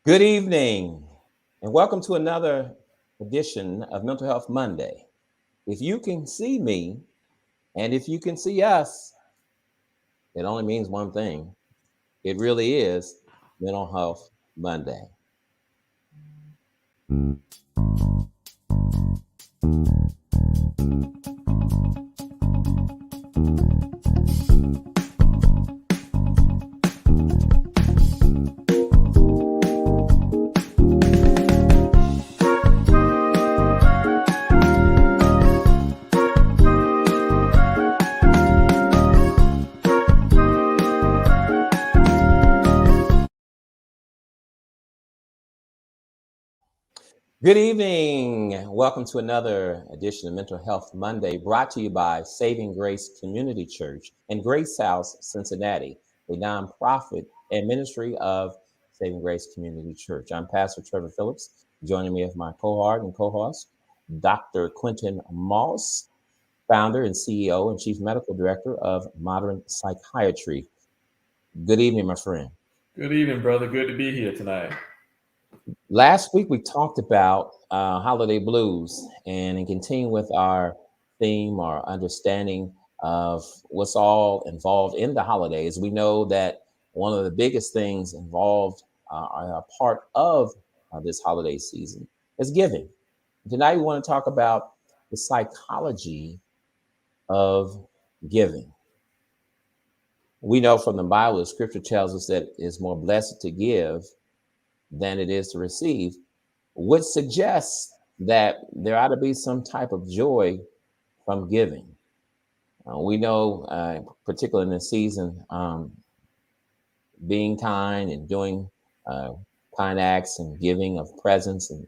Good evening, and welcome to another edition of Mental Health Monday. If you can see me and if you can see us, it only means one thing. It really is Mental Health Monday. Good evening. Welcome to another edition of Mental Health Monday, brought to you by Saving Grace Community Church and Grace House, Cincinnati, a nonprofit and ministry of Saving Grace Community Church. I'm Pastor Trevor Phillips. Joining me as my cohort and co-host, Dr. Quentin Moss, founder and CEO and Chief Medical Director of Modern Psychiatry. Good evening, my friend. Good evening, brother. Good to be here tonight. Last week we talked about holiday blues, and in continuing with our theme, our understanding of what's all involved in the holidays, we know that one of the biggest things involved are a part of this holiday season is giving. Tonight we want to talk about the psychology of giving. We know from the Bible, the scripture tells us that it's more blessed to give than it is to receive, which suggests that there ought to be some type of joy from giving. We know, particularly in this season, being kind and doing uh, kind acts and giving of presents and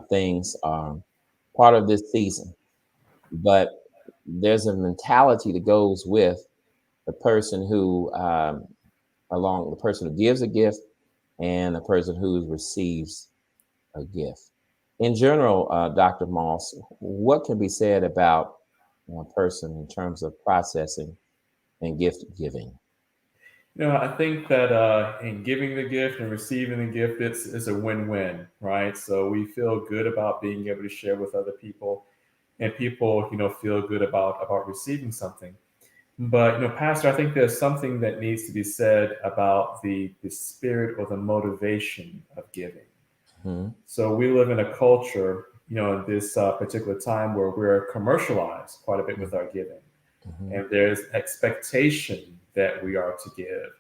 things are part of this season. But there's a mentality that goes with the person who, along the person who gives a gift and the person who receives a gift. In general, Dr. Moss, what can be said about a person in terms of processing and gift giving? I think that in giving the gift and receiving the gift, it's a win-win, right? So we feel good about being able to share with other people, and people, feel good about receiving something. But Pastor, I think there's something that needs to be said about the spirit or the motivation of giving. Hmm. So we live in a culture, in this particular time where we're commercialized quite a bit with our giving. Hmm. And there's expectation that we are to give.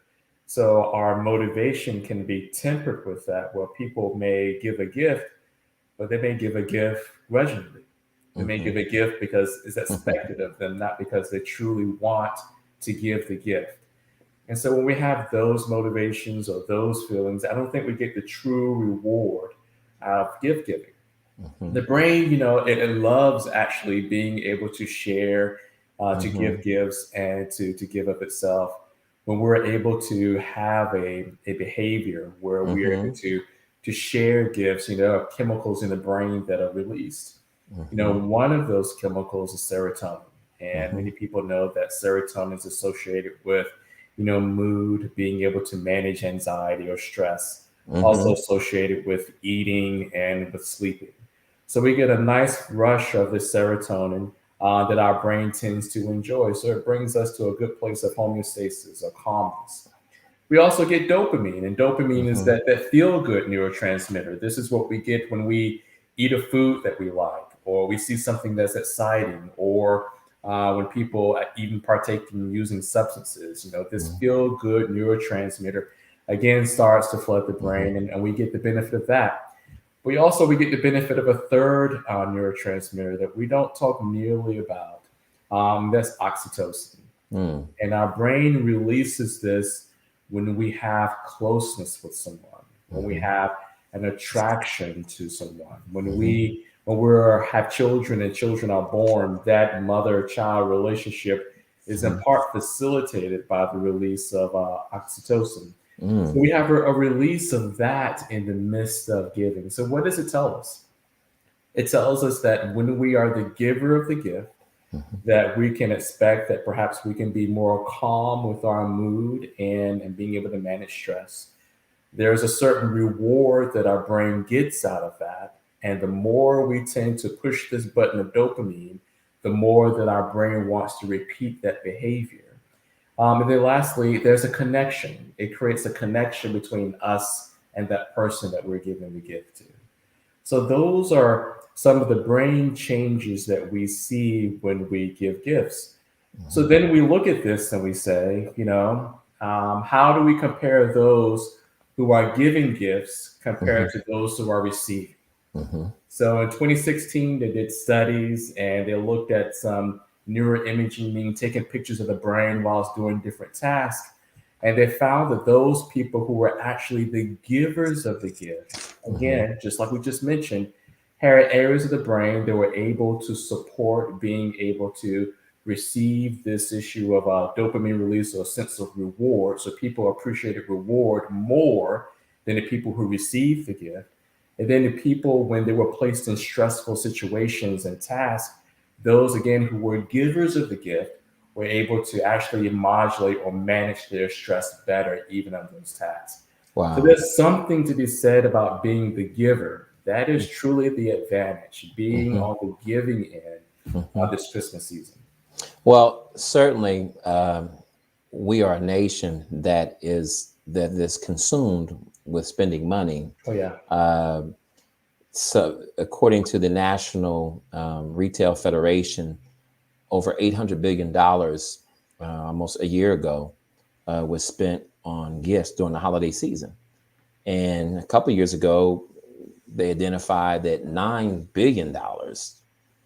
So our motivation can be tempered with that, where people may give a gift, but they may give a gift grudgingly. They may Hmm. give a gift because it's expected of them, not because they truly want to give the gift. And so when we have those motivations or those feelings, I don't think we get the true reward of gift giving. Hmm. The brain, it loves actually being able to share, to Hmm. give gifts and to give of itself. When we're able to have a behavior where we are able Hmm. to share gifts, chemicals in the brain that are released. Hmm. One of those chemicals is serotonin. And Hmm. many people know that serotonin is associated with, mood, being able to manage anxiety or stress, also Hmm. associated with eating and with sleeping. So we get a nice rush of this serotonin that our brain tends to enjoy. So it brings us to a good place of homeostasis or calmness. We also get dopamine, and dopamine is Hmm. that feel good neurotransmitter. This is what we get when we eat a food that we like, or we see something that's exciting, or when people even partake in using substances. This feel good neurotransmitter again starts to flood the Hmm. brain, and we get the benefit of that. We get the benefit of a third neurotransmitter that we don't talk nearly about. That's oxytocin. Hmm. And our brain releases this when we have closeness with someone, when we Hmm. have an attraction to someone, Hmm. when we have children and children are born, that mother-child relationship is in Hmm. part facilitated by the release of oxytocin. So Hmm. we have a release of that in the midst of giving. So what does it tell us? It tells us that when we are the giver of the gift, that we can expect that perhaps we can be more calm with our mood and being able to manage stress. there's a certain reward that our brain gets out of that. And the more we tend to push this button of dopamine, the more that our brain wants to repeat that behavior. And then lastly, there's a connection. It creates a connection between us and that person that we're giving the gift to. So those are some of the brain changes that we see when we give gifts. So then we look at this and we say, how do we compare those who are giving gifts compared to those who are receiving? Mm-hmm. So in 2016, they did studies and they looked at some neuroimaging, meaning taking pictures of the brain whilst doing different tasks. And they found that those people who were actually the givers of the gift, again, just like we just mentioned, had areas of the brain that were able to support being able to receive this issue of dopamine release or a sense of reward. So people appreciated reward more than the people who received the gift. And then the people, when they were placed in stressful situations and tasks, those again who were givers of the gift were able to actually modulate or manage their stress better, even on those tasks. Wow. So there's something to be said about being the giver. That is truly the advantage, being on the giving end of this Christmas season. Well, certainly, we are a nation that is consumed with spending money. Oh yeah. So, according to the National Retail Federation, over $800 billion almost a year ago was spent on gifts during the holiday season. And a couple of years ago, they identified that $9 billion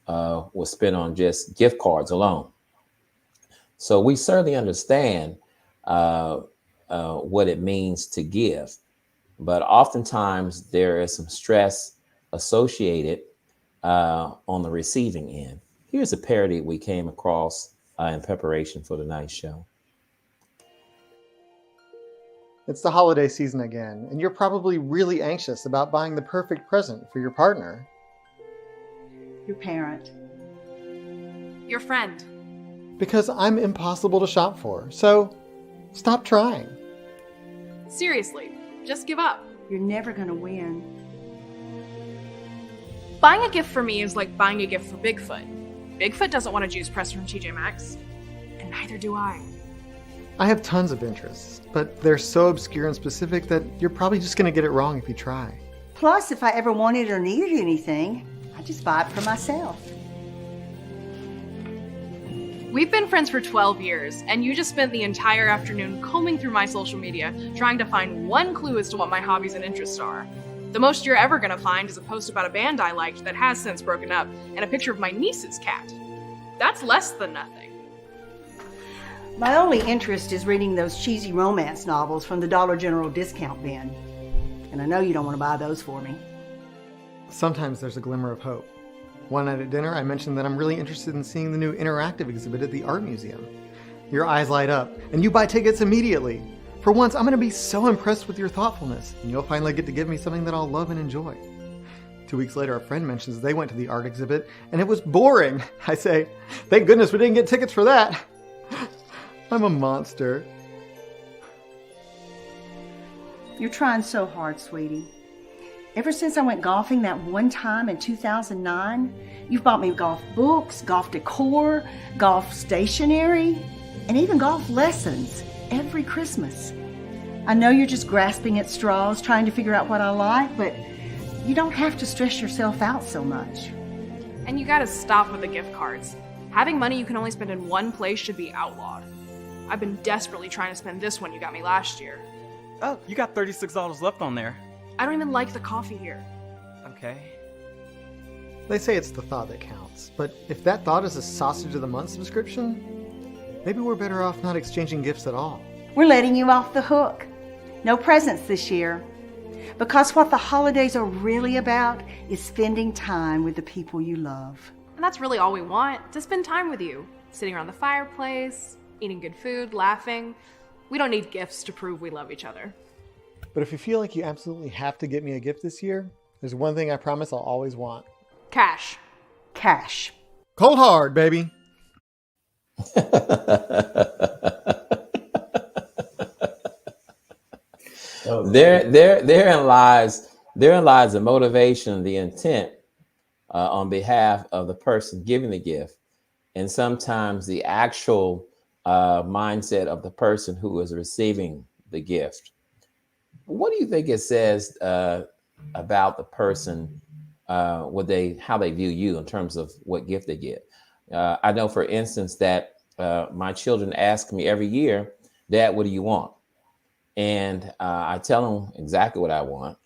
was spent on just gift cards alone. So we certainly understand what it means to give, but oftentimes there is some stress associated on the receiving end. Here's a parody we came across in preparation for tonight's show. It's the holiday season again, and you're probably really anxious about buying the perfect present for your partner. Your parent. Your friend. Because I'm impossible to shop for, so stop trying. Seriously, just give up. You're never going to win. Buying a gift for me is like buying a gift for Bigfoot. Bigfoot doesn't want a juice press from TJ Maxx, and neither do I. I have tons of interests, but they're so obscure and specific that you're probably just going to get it wrong if you try. Plus, if I ever wanted or needed anything, I just buy it for myself. We've been friends for 12 years, and you just spent the entire afternoon combing through my social media, trying to find one clue as to what my hobbies and interests are. The most you're ever gonna find is a post about a band I liked that has since broken up, and a picture of my niece's cat. That's less than nothing. My only interest is reading those cheesy romance novels from the Dollar General discount bin. And I know you don't want to buy those for me. Sometimes there's a glimmer of hope. One night at dinner, I mentioned that I'm really interested in seeing the new interactive exhibit at the Art Museum. Your eyes light up, and you buy tickets immediately. For once, I'm going to be so impressed with your thoughtfulness, and you'll finally get to give me something that I'll love and enjoy. 2 weeks later, a friend mentions they went to the art exhibit, and it was boring. I say, thank goodness we didn't get tickets for that. I'm a monster. You're trying so hard, sweetie. Ever since I went golfing that one time in 2009, you've bought me golf books, golf decor, golf stationery, and even golf lessons every Christmas. I know you're just grasping at straws, trying to figure out what I like, but you don't have to stress yourself out so much. And you gotta stop with the gift cards. Having money you can only spend in one place should be outlawed. I've been desperately trying to spend this one you got me last year. Oh, you got $36 left on there. I don't even like the coffee here. Okay. They say it's the thought that counts, but if that thought is a sausage of the month subscription, maybe we're better off not exchanging gifts at all. We're letting you off the hook. No presents this year. Because what the holidays are really about is spending time with the people you love. And that's really all we want, to spend time with you. Sitting around the fireplace, eating good food, laughing. We don't need gifts to prove we love each other. But if you feel like you absolutely have to get me a gift this year, there's one thing I promise I'll always want. Cash. Cash. Cold hard, baby. That therein lies the motivation, the intent on behalf of the person giving the gift, and sometimes the actual mindset of the person who is receiving the gift. What do you think it says about the person, how they view you in terms of what gift they give? I know, for instance, that my children ask me every year, "Dad, what do you want?" And I tell them exactly what I want,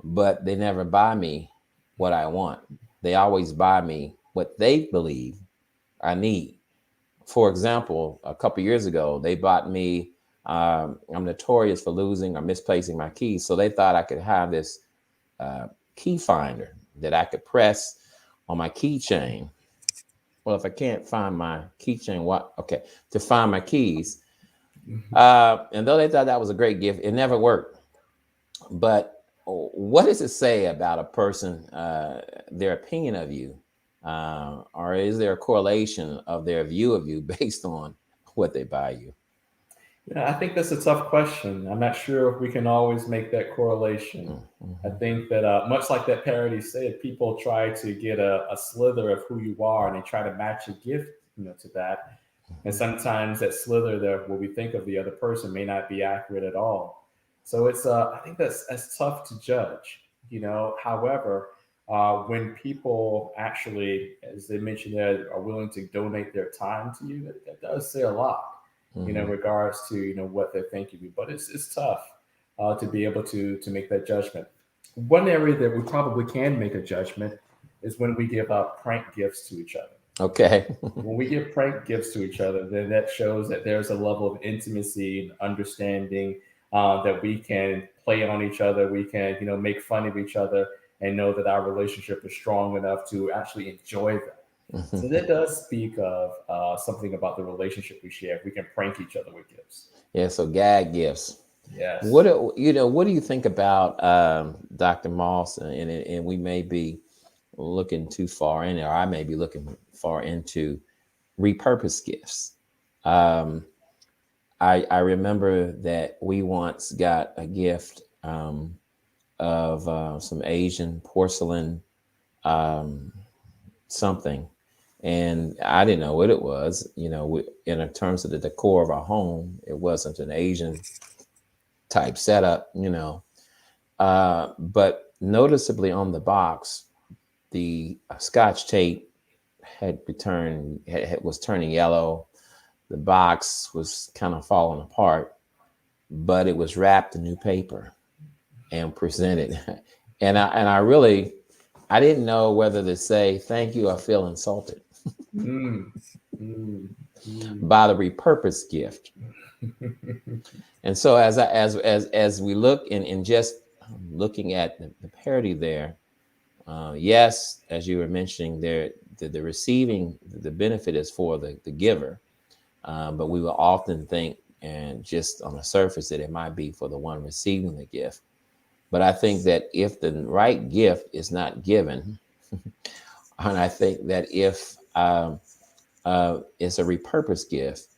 but they never buy me what I want. They always buy me what they believe I need. For example, a couple years ago, they bought me. I'm notorious for losing or misplacing my keys, so they thought I could have this key finder that I could press on my keychain. Well, if I can't find my keychain, what? Okay, to find my keys. And though they thought that was a great gift, it never worked. But what does it say about a person, their opinion of you? Or is there a correlation of their view of you based on what they buy you? Yeah, I think that's a tough question. I'm not sure if we can always make that correlation. I think that much like that parody said, people try to get a slither of who you are, and they try to match a gift, to that. And sometimes that slither there, what we think of the other person, may not be accurate at all. So it's I think that's tough to judge. However, when people actually, as they mentioned there, are willing to donate their time to you, that does say a lot. In regards to what they're thinking of you. But it's tough to be able to make that judgment. One area that we probably can make a judgment is when we give out prank gifts to each other. Okay. When we give prank gifts to each other, then that shows that there's a level of intimacy and understanding, that we can play on each other. We can, make fun of each other and know that our relationship is strong enough to actually enjoy them. So that does speak of something about the relationship we share. If we can prank each other with gifts. Yeah. So gag gifts. Yes. What do you think about Dr. Moss? And we may be looking too far in, or I may be looking far into repurposed gifts. I remember that we once got a gift of some Asian porcelain something, and I didn't know what it was. In terms of the decor of our home, it wasn't an Asian type setup, but noticeably on the box, the Scotch tape was turning yellow. The box was kind of falling apart, but it was wrapped in new paper and presented. And I didn't know whether to say thank you or feel insulted by the repurposed gift. And so as we look in just looking at the parody there, yes, as you were mentioning there, the receiving, the benefit is for the giver, but we will often think, and just on the surface, that it might be for the one receiving the gift. But I think that if the right gift is not given, and I think that if it's a repurposed gift,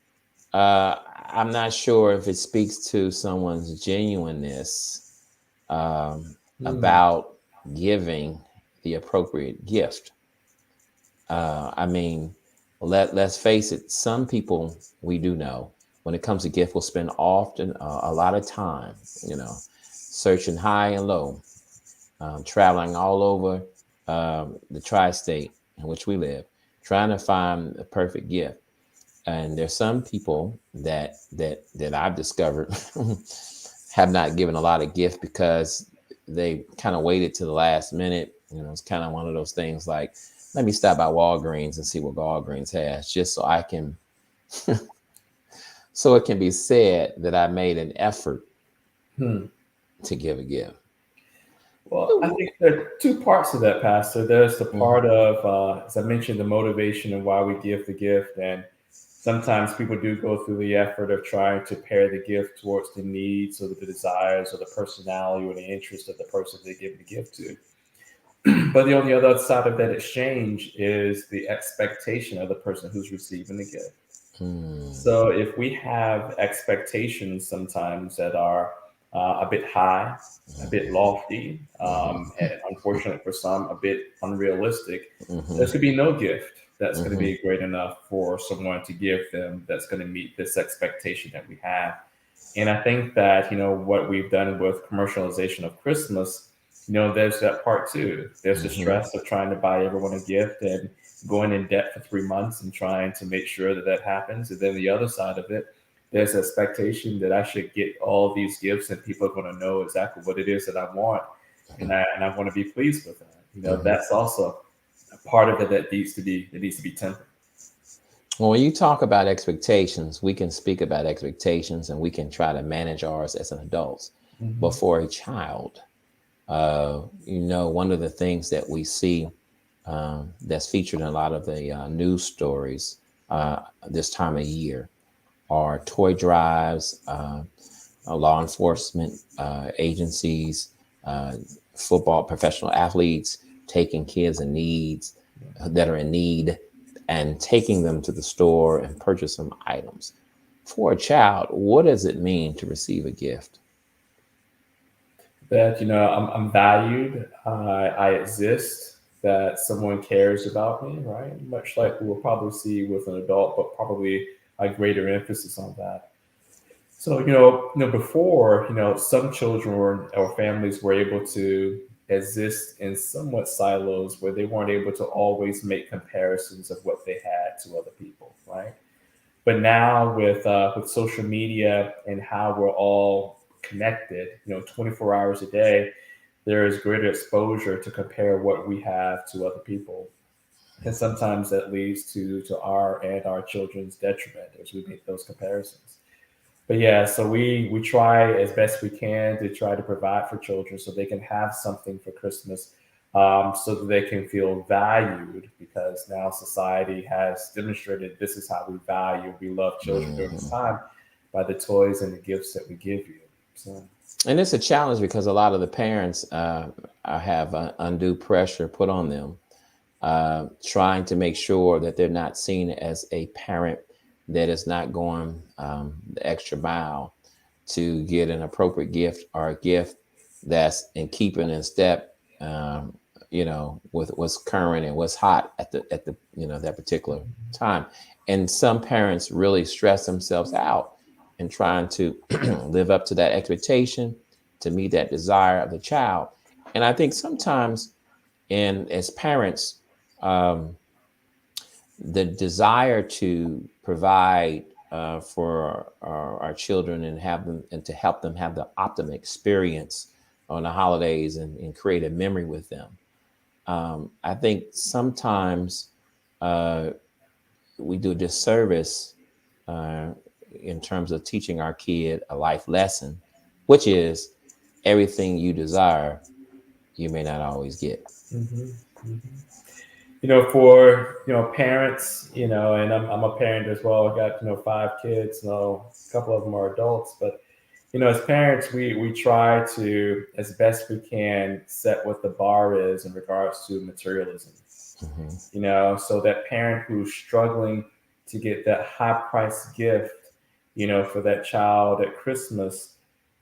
I'm not sure if it speaks to someone's genuineness about giving the appropriate gift. Let's face it, some people we do know, when it comes to gift, will spend often a lot of time, searching high and low, traveling all over the tri-state in which we live, trying to find the perfect gift. And there's some people that I've discovered have not given a lot of gift because they kind of waited to the last minute. It's kind of one of those things like, let me stop by Walgreens and see what Walgreens has, just so I can, so it can be said that I made an effort to give a gift. Well, I think there are two parts of that, Pastor. There's the part of, as I mentioned, the motivation and why we give the gift. And sometimes people do go through the effort of trying to pair the gift towards the needs or the desires or the personality or the interest of the person they give the gift to. But on the other side of that exchange is the expectation of the person who's receiving the gift. So if we have expectations sometimes that are a bit high, a bit lofty, and unfortunately for some, a bit unrealistic, Hmm. there's going to be no gift that's going to Hmm. be great enough for someone to give them that's going to meet this expectation that we have. And I think that, what we've done with commercialization of Christmas, there's that part too. There's the Hmm. stress of trying to buy everyone a gift and going in debt for 3 months and trying to make sure that that happens. And then the other side of it, there's expectation that I should get all these gifts and people are going to know exactly what it is that I want. And I want to be pleased with that. Hmm. That's also a part of it that needs to be tempered. Well, when you talk about expectations, we can speak about expectations and we can try to manage ours as an adult. But Mhm. for a child, one of the things that we see that's featured in a lot of the news stories this time of year are toy drives, law enforcement agencies, uh, football professional athletes taking kids in needs that are in need and taking them to the store and purchase some items. For a child, what does it mean to receive a gift? That I'm valued, I exist, that someone cares about me, right? Much like we'll probably see with an adult, but probably a greater emphasis on that. So before, some children or families were able to exist in somewhat silos where they weren't able to always make comparisons of what they had to other people, right? But now with social media and how we're all connected, 24 hours a day, there is greater exposure to compare what we have to other people, and sometimes that leads to our and our children's detriment as we make those comparisons. But yeah, so we try as best we can to try to provide for children so they can have something for Christmas, so that they can feel valued, because now society has demonstrated this is how we love children during this Mhm. time by the toys and the gifts that we give you. So And it's a challenge because a lot of the parents have undue pressure put on them, trying to make sure that they're not seen as a parent that is not going the extra mile to get an appropriate gift or a gift that's in keeping in step, with what's current and what's hot at the that particular time. And some parents really stress themselves out in trying to live up to that expectation, to meet that desire of the child. And I think sometimes, and as parents, um, the desire to provide for our children and have them and to help them have the optimum experience on the holidays and create a memory with them. I think sometimes uh, we do a disservice uh, in terms of teaching our kid a life lesson, which is everything you desire, you may not always get. mhm, mhm. For parents, and I'm a parent as well. I got 5 kids. A couple of them are adults, but as parents, we try to, as best we can, set what the bar is in regards to materialism. Mhm. So that parent who's struggling to get that high price gift, for that child at Christmas,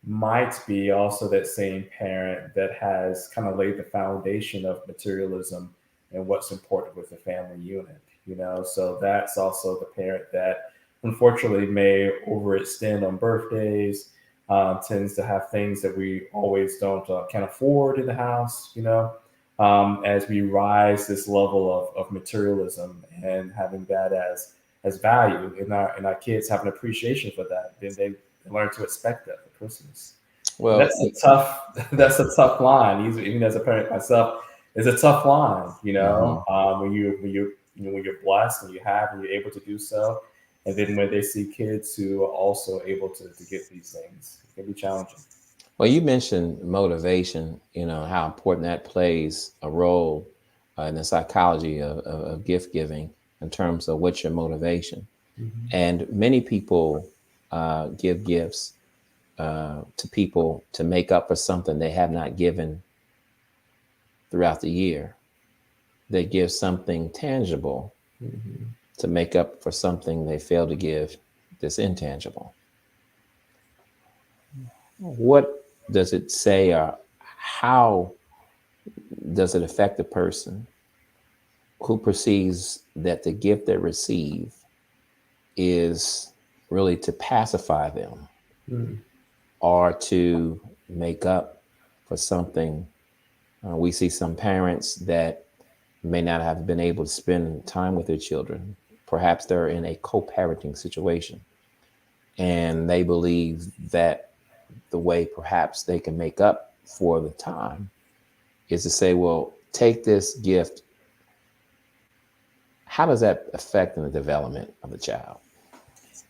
might be also that same parent that has kind of laid the foundation of materialism and what's important with the family unit. So that's also the parent that unfortunately may overextend on birthdays, tends to have things that we always don't can afford in the house, as we rise this level of materialism and having that as value, and our kids have an appreciation for that, then they learn to expect that for Christmas. And Well, that's a tough that's a tough line. Even as a parent myself, it's a tough line, mhm. when you're blessed and you're able to do so, and then when they see kids who are also able to get these things, it can be challenging. Well, you mentioned motivation, how important that plays a role in the psychology of gift giving in terms of what's your motivation. Mhm. And many people give gifts to people to make up for something they have not given throughout the year. They give something tangible Mhm. to make up for something they fail to give that's intangible. What does it say, or how does it affect the person who perceives that the gift they receive is really to pacify them Mm. or to make up for something? We see some parents that may not have been able to spend time with their children. Perhaps they're in a co-parenting situation, and they believe that the way perhaps they can make up for the time is to say, well, take this gift. How does that affect in the development of the child?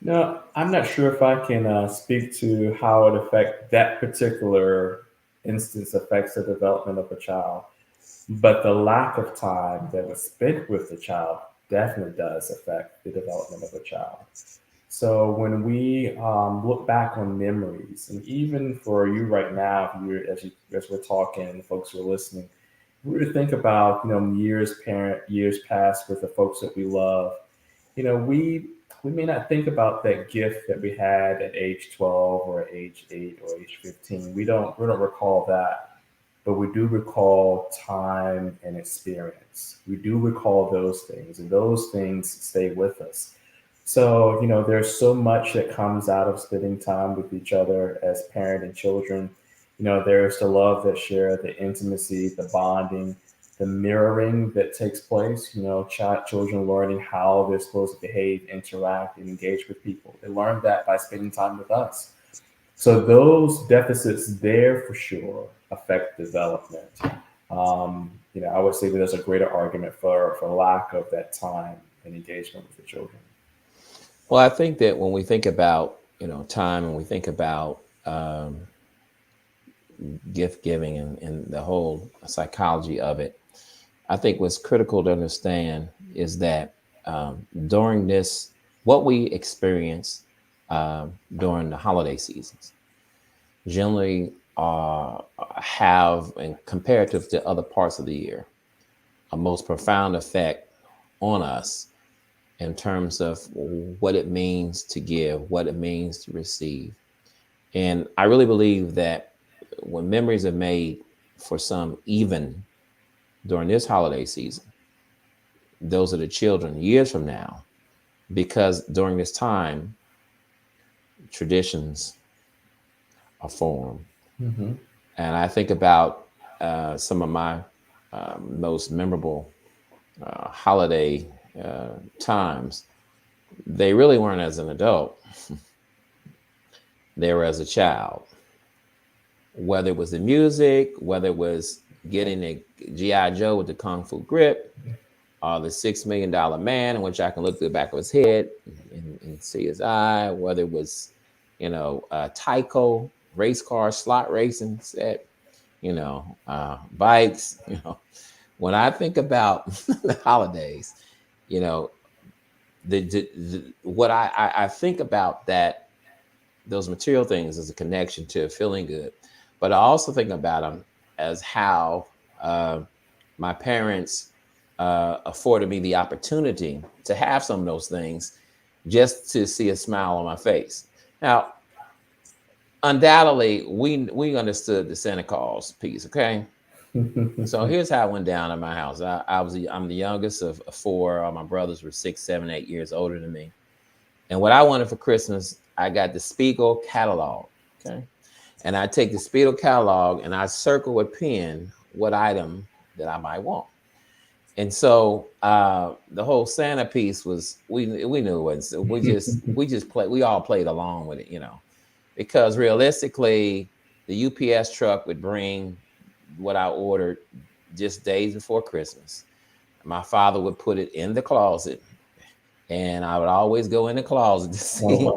No, I'm not sure if I can speak to how it affect that particular instance affects the development of a child, but the lack of time that was spent with the child definitely does affect the development of a child. So when we look back on memories, and even for you right now, if you're, as we're talking, and the folks who are listening, we were to think about years past with the folks that we love. We may not think about that gift that we had at age 12 or age 8 or age 15. We don't recall that, but we do recall time and experience. We do recall those things, and those things stay with us. So, there's so much that comes out of spending time with each other as parent and children. There's the love that share, the intimacy, the bonding, the mirroring that takes place. Children learning how they're supposed to behave, interact, and engage with people. They learn that by spending time with us. So those deficits there for sure affect development. I would say that there's a greater argument for lack of that time and engagement with the children. Well, I think that when we think about, time, and we think about gift giving and the whole psychology of it, I think what's critical to understand is that during this, what we experience during the holiday seasons, generally have, and comparative to other parts of the year, a most profound effect on us in terms of what it means to give, what it means to receive. And I really believe that when memories are made for some, even during this holiday season, those are the children years from now, because during this time, traditions are formed. Mm-hmm. And I think about some of my most memorable holiday times. They really weren't as an adult. They were as a child. Whether it was the music, whether it was getting a G.I. Joe with the Kung Fu grip, or the $6 Million Man, in which I can look through the back of his head and see his eye, whether it was, Tyco, race car, slot racing set, bikes, When I think about the holidays, what I think about that, those material things as a connection to feeling good, but I also think about them as how my parents afforded me the opportunity to have some of those things just to see a smile on my face. Now, undoubtedly, we understood the Santa Claus piece, okay? So here's how it went down in my house. I'm the youngest of four. All my brothers were 6, 7, 8 years older than me. And what I wanted for Christmas, I got the Spiegel catalog. Okay. And I take the Spiegel catalog and I circle with pen what item that I might want. And so the whole Santa piece was, we knew it wasn't. We all played along with it, because realistically, the UPS truck would bring what I ordered just days before Christmas. My father would put it in the closet, and I would always go in the closet to see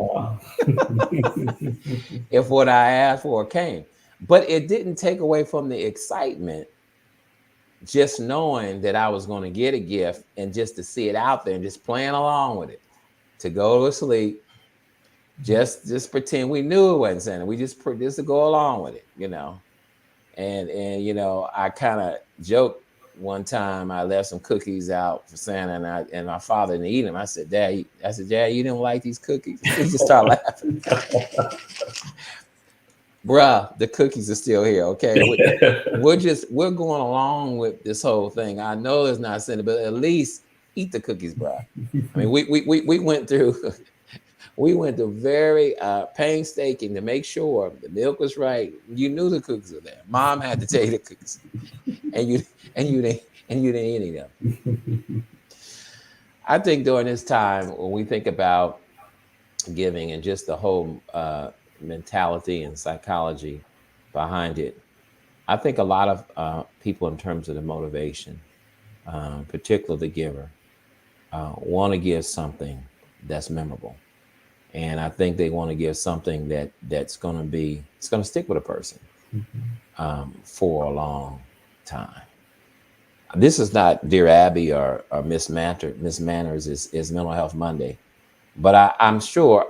if what I asked for came. But it didn't take away from the excitement, just knowing that I was going to get a gift and just to see it out there and just playing along with it, to go to sleep, just pretend we knew it wasn't Santa. We just to go along with it, And I kind of joked one time. I left some cookies out for Santa, and my father didn't eat them. I said, Dad, you didn't like these cookies? He just started laughing. bruh, the cookies are still here. Okay, we're going along with this whole thing. I know it's not sinning, but at least eat the cookies, bruh. I mean, we went through we went through very painstaking to make sure the milk was right. You knew the cookies were there. Mom had to tell you the cookies, and you didn't eat any of them. I think during this time when we think about giving and just the whole mentality and psychology behind it, I think a lot of people, in terms of the motivation, particularly the giver, want to give something that's memorable, and I think they want to give something that's going to be it's going to stick with a person for a long time. This is not Dear Abby or Miss Manners is Mental Health Monday, but I'm sure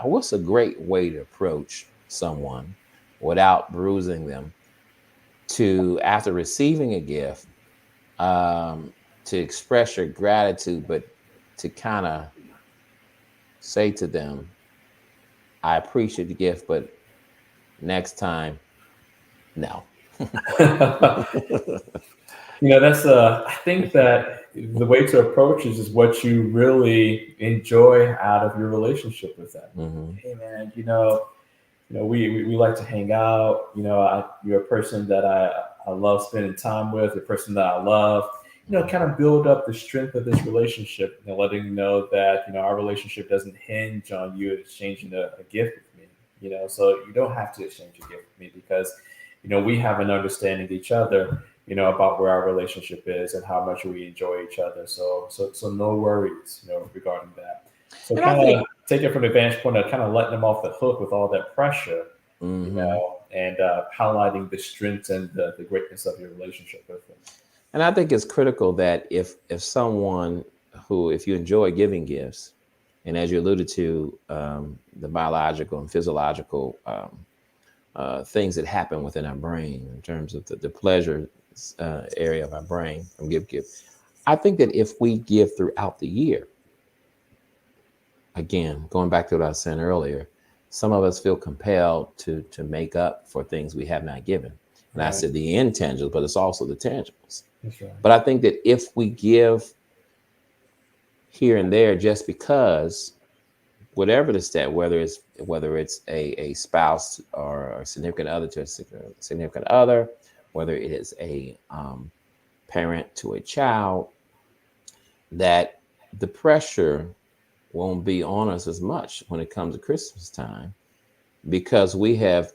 what's a great way to approach someone without bruising them to, after receiving a gift, to express your gratitude, but to kind of say to them, I appreciate the gift, but next time, no. That's I think that the way to approach is what you really enjoy out of your relationship with them. Hey man, we like to hang out. You're a person that I love spending time with, a person that I love. Kind of build up the strength of this relationship, letting you know that our relationship doesn't hinge on you exchanging a gift with me. So you don't have to exchange a gift with me because we have an understanding of each other, about where our relationship is and how much we enjoy each other. So no worries, regarding that. So kind of take it from the vantage point of kind of letting them off the hook with all that pressure, and highlighting the strengths and the greatness of your relationship with them. And I think it's critical that if someone if you enjoy giving gifts, and as you alluded to, the biological and physiological things that happen within our brain in terms of the pleasure area of our brain from give. I think that if we give throughout the year, again, going back to what I was saying earlier, some of us feel compelled to make up for things we have not given. And I said the intangibles, but it's also the tangibles. That's right. But I think that if we give here and there just because, whatever the stat, whether it's a spouse or a significant other to a significant other, whether it is a parent to a child, that the pressure won't be on us as much when it comes to Christmas time, because we have,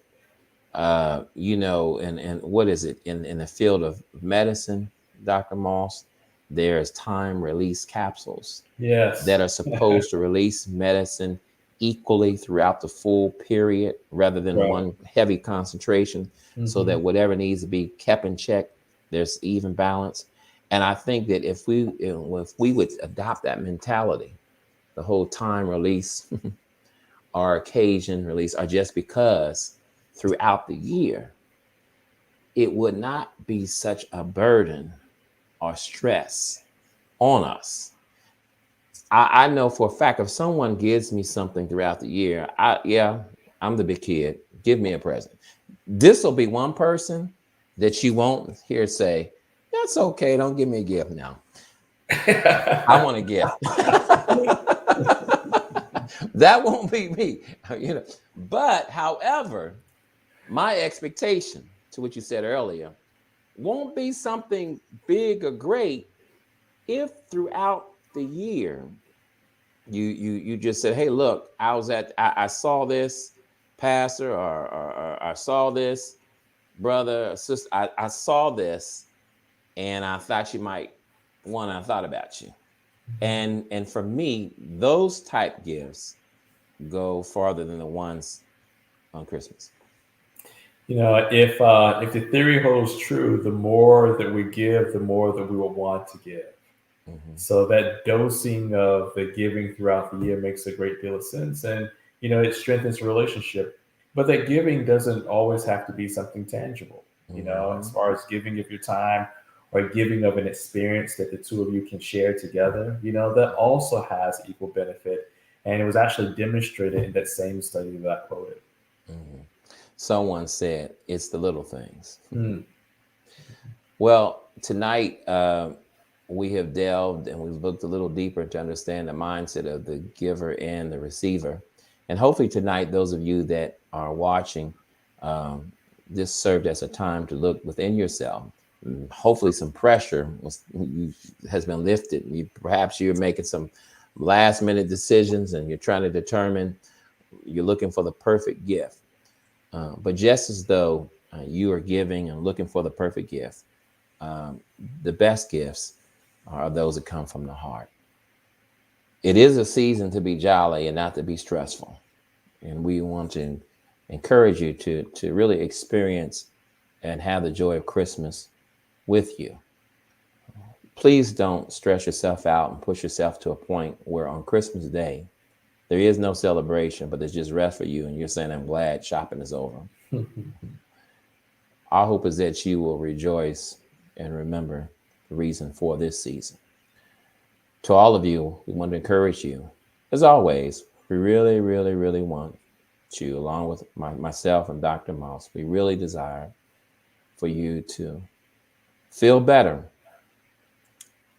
and what is it in the field of medicine, Dr. Moss? There's time release capsules that are supposed to release medicine equally throughout the full period rather than one heavy concentration, so that whatever needs to be kept in check, there's even balance. And I think that if we would adopt that mentality, the whole time release or occasion release or just because throughout the year, it would not be such a burden or stress on us. I know for a fact if someone gives me something throughout the year, I'm the big kid. Give me a present. This will be one person that you won't hear say, "That's okay. Don't give me a gift now. I want a gift." That won't be me, But however, my expectation, to what you said earlier, won't be something big or great if throughout the year you just said, "Hey, look, I saw this, pastor, or I saw this, brother or sister, I saw this, and I thought you might want. I thought about you." And for me, those type gifts go farther than the ones on Christmas. If the theory holds true, the more that we give, the more that we will want to give. So that dosing of the giving throughout the year makes a great deal of sense, and it strengthens the relationship. But that giving doesn't always have to be something tangible. As far as giving of your time or giving of an experience that the two of you can share together, that also has equal benefit. And it was actually demonstrated in that same study that I quoted. Mhm. Someone said it's the little things. Mm. Well, tonight we have delved and we've looked a little deeper to understand the mindset of the giver and the receiver. And hopefully tonight, those of you that are watching, um, this served as a time to look within yourself. Hopefully, some pressure has been lifted. Perhaps you're making some last minute decisions and you're trying to determine, you're looking for the perfect gift. But just as though you are giving and looking for the perfect gift, um, the best gifts are those that come from the heart. It is a season to be jolly and not to be stressful. And we want to encourage you to really experience and have the joy of Christmas with you. Please don't stress yourself out and push yourself to a point where on Christmas Day, there is no celebration, but there's just rest for you. And you're saying, I'm glad shopping is over. Our hope is that you will rejoice and remember the reason for this season. To all of you, we want to encourage you. As always, we really, really, really want you, along with myself and Dr. Moss, we really desire for you to feel better,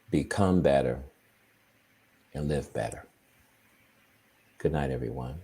become better, and live better. Good night, everyone.